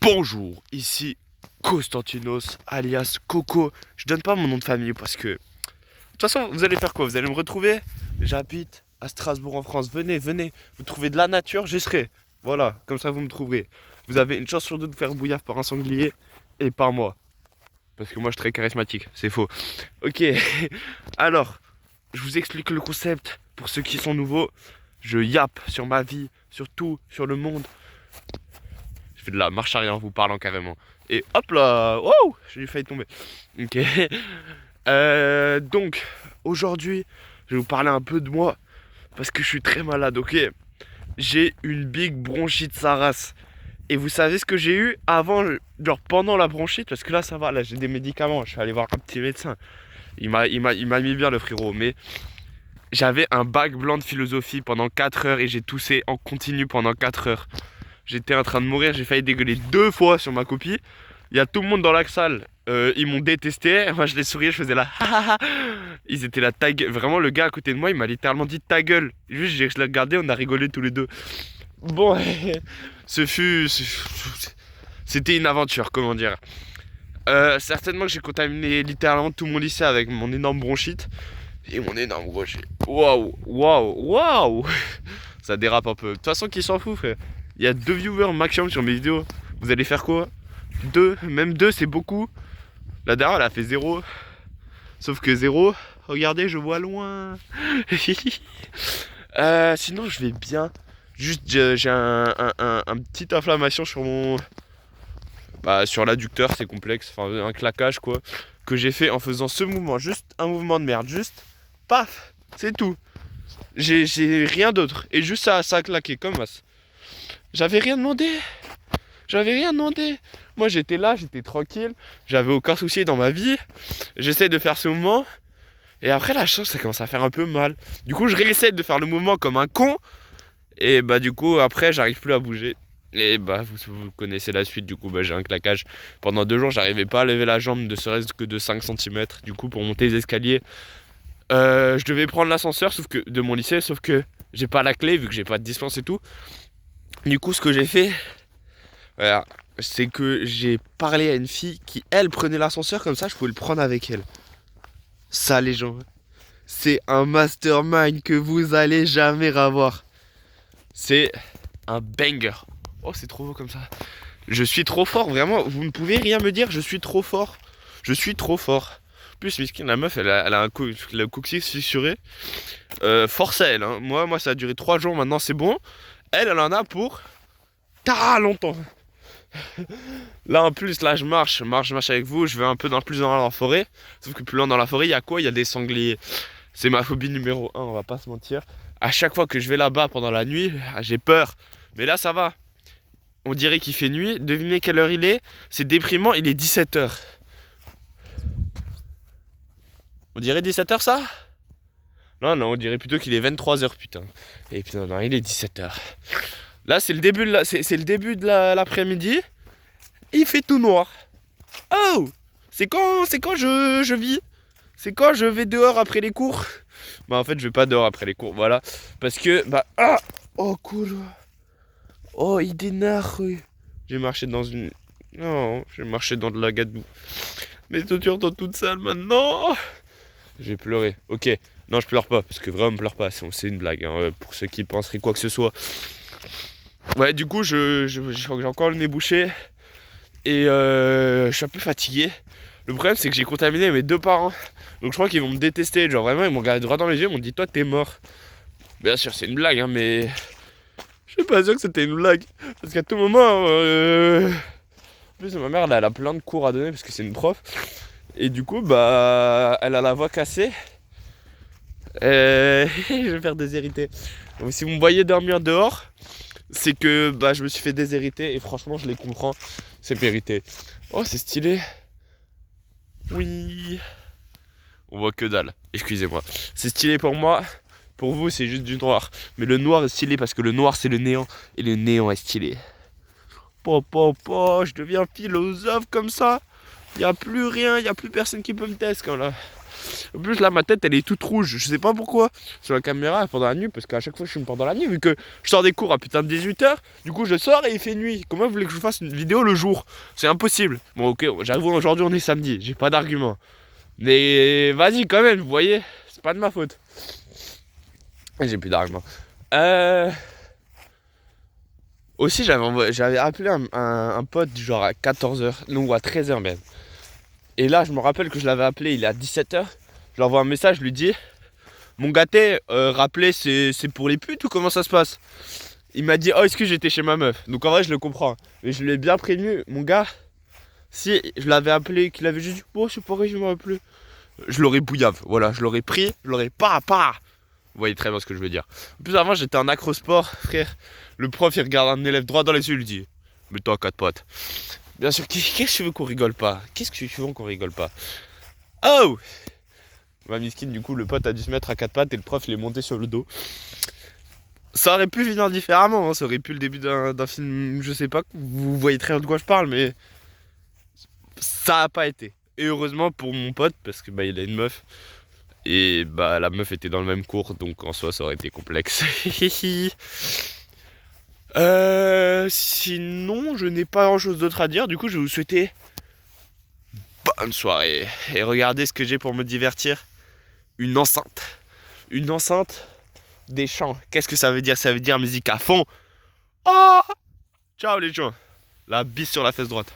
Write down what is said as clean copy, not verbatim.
Bonjour, ici Constantinos alias Coco. Je donne pas mon nom de famille parce que... De toute façon, vous allez faire quoi? Vous allez me retrouver? J'habite à Strasbourg en France. Venez, venez. Vous trouvez de la nature, j'y serai. Voilà, comme ça vous me trouverez. Vous avez une chance sur deux de faire bouillard par un sanglier et par moi. Parce que moi je suis très charismatique, c'est faux. Ok, alors, je vous explique le concept pour ceux qui sont nouveaux. Je yappe sur ma vie, sur tout, sur le monde. Je fais de la marche arrière en vous parlant carrément. Et hop là, wow, j'ai failli tomber. Ok. Donc, aujourd'hui, je vais vous parler un peu de moi parce que je suis très malade, ok. J'ai une big bronchite sa race. Et vous savez ce que j'ai eu avant, genre pendant la bronchite, parce que là ça va, là j'ai des médicaments, je suis allé voir un petit médecin. Il m'a mis bien le frérot, mais j'avais un bac blanc de philosophie pendant 4 heures et j'ai toussé en continu pendant 4 heures. J'étais en train de mourir, j'ai failli dégueuler 2 fois sur ma copie. Il y a tout le monde dans la salle, ils m'ont détesté. Moi je les souriais, je faisais la ha ha ha. Ils étaient là, ta gueule. Vraiment, le gars à côté de moi, il m'a littéralement dit ta gueule. Juste, je l'ai regardé, on a rigolé tous les deux. Bon, c'était une aventure, comment dire. Certainement que j'ai contaminé littéralement tout mon lycée avec mon énorme bronchite. Et mon énorme bronchite. Waouh, waouh, waouh. Ça dérape un peu. De toute façon, qui s'en fout, frère. Il y a 2 viewers maximum sur mes vidéos. Vous allez faire quoi? 2, même 2 c'est beaucoup. La dernière elle a fait 0. Sauf que 0, regardez, je vois loin. Sinon, je vais bien. Juste, j'ai un petite inflammation sur mon. Bah, sur l'adducteur, c'est complexe. Enfin, un claquage, quoi. Que j'ai fait en faisant ce mouvement. Juste un mouvement de merde. Juste, paf, c'est tout. J'ai rien d'autre. Et juste ça a claqué comme as. J'avais rien demandé. J'avais rien demandé. Moi j'étais là, j'étais tranquille. J'avais aucun souci dans ma vie. J'essaie de faire ce mouvement. Et après la chose ça commence à faire un peu mal. Du coup je réessaie de faire le mouvement comme un con. Et bah du coup après j'arrive plus à bouger. Et bah vous connaissez la suite. Du coup bah j'ai un claquage. Pendant 2 jours j'arrivais pas à lever la jambe ne serait-ce que de 5 cm. Du coup pour monter les escaliers je devais prendre l'ascenseur sauf que de mon lycée. Sauf que j'ai pas la clé vu que j'ai pas de dispense et tout. Du coup ce que j'ai fait, voilà, c'est que j'ai parlé à une fille qui, elle, prenait l'ascenseur, comme ça, je pouvais le prendre avec elle. Ça, les gens, c'est un mastermind que vous allez jamais avoir. C'est un banger. Oh, c'est trop beau comme ça. Je suis trop fort, vraiment. Vous ne pouvez rien me dire, je suis trop fort. Je suis trop fort. En plus, miskin, la meuf, elle a un le coccyx fissuré. Force à elle, hein. Moi, ça a duré 3 jours, maintenant, c'est bon. Elle en a pour... ta longtemps. Là en plus, là je marche avec vous, je vais un peu plus dans la forêt. Sauf que plus loin dans la forêt, il y a quoi? Il y a des sangliers. C'est ma phobie numéro 1, on va pas se mentir. À chaque fois que je vais là-bas pendant la nuit, j'ai peur. Mais là ça va. On dirait qu'il fait nuit. Devinez quelle heure il est? C'est déprimant, il est 17 h. On dirait 17 h ça? Non, non, on dirait plutôt qu'il est 23 h, putain. Et putain, non, il est 17 h. Là c'est le début c'est le début de l'après-midi. Il fait tout noir. Oh, c'est quand je vis? C'est quand je vais dehors après les cours? Bah en fait je vais pas dehors après les cours, voilà. Parce que, bah, ah, oh cool. Oh, il dénarre. J'ai marché dans une... Non, j'ai marché dans de la gadoue. Mes chaussures sont toutes sales maintenant. J'ai pleuré, ok. Non, je pleure pas, parce que vraiment, je pleure pas, c'est une blague, hein, pour ceux qui penseraient quoi que ce soit. Ouais, du coup, j'ai encore le nez bouché. Et je suis un peu fatigué. Le problème c'est que j'ai contaminé mes 2 parents. Donc je crois qu'ils vont me détester. Genre vraiment ils m'ont regardé droit dans les yeux. Ils m'ont dit toi t'es mort. Bien sûr c'est une blague hein, mais je suis pas sûr que c'était une blague. Parce qu'à tout moment en plus ma mère elle a plein de cours à donner parce que c'est une prof. Et du coup bah elle a la voix cassée. Je vais faire déshériter. Donc si vous me voyez dormir dehors, c'est que bah je me suis fait déshériter. Et franchement je les comprends. C'est mérité. Oh c'est stylé. Oui. On voit que dalle, excusez-moi. C'est stylé pour moi, pour vous c'est juste du noir. Mais le noir est stylé parce que le noir c'est le néant. Et le néant est stylé. Je deviens philosophe comme ça. Y a plus rien, y a plus personne qui peut me tester quand là. En plus là ma tête elle est toute rouge, je sais pas pourquoi sur la caméra pendant la nuit, parce qu'à chaque fois je filme pendant la nuit vu que je sors des cours à putain de 18h, du coup je sors et il fait nuit. Comment vous voulez que je fasse une vidéo le jour? C'est impossible. Bon ok, j'avoue aujourd'hui on est samedi, j'ai pas d'argument. Mais vas-y quand même, vous voyez, c'est pas de ma faute. J'ai plus d'argument. Aussi j'avais appelé un pote genre à 14h, non ou à 13h même. Et là je me rappelle que je l'avais appelé il est à 17h. Je lui envoie un message, je lui dis: mon gâté, rappeler c'est pour les putes ou comment ça se passe? Il m'a dit: oh excuse, j'étais chez ma meuf. Donc en vrai je le comprends. Mais je lui ai bien prévenu, mon gars, si je l'avais appelé, qu'il avait juste dit: oh c'est pareil, je m'en rappelle. Je l'aurais bouillave, voilà, je l'aurais pris, je l'aurais pas. Vous voyez très bien ce que je veux dire. En plus avant j'étais en acrosport, frère. Le prof il regarde un élève droit dans les yeux, il lui dit: mets-toi à 4 pattes. Bien sûr, qu'est-ce que tu veux qu'on rigole pas? Qu'est-ce que tu veux qu'on rigole pas? Oh! Ma miskine, du coup, le pote a dû se mettre à 4 pattes et le prof il est monté sur le dos. Ça aurait pu finir différemment, hein. Ça aurait pu le début d'un film, je sais pas, vous voyez très bien de quoi je parle, mais ça a pas été. Et heureusement pour mon pote, parce que bah il a une meuf. Et bah la meuf était dans le même cours, donc en soi ça aurait été complexe. Sinon, je n'ai pas grand chose d'autre à dire. Du coup, je vais vous souhaiter bonne soirée. Et regardez ce que j'ai pour me divertir. Une enceinte. Une enceinte des chants. Qu'est-ce que ça veut dire? Ça veut dire musique à fond. Oh, ciao les gens. La bise sur la fesse droite.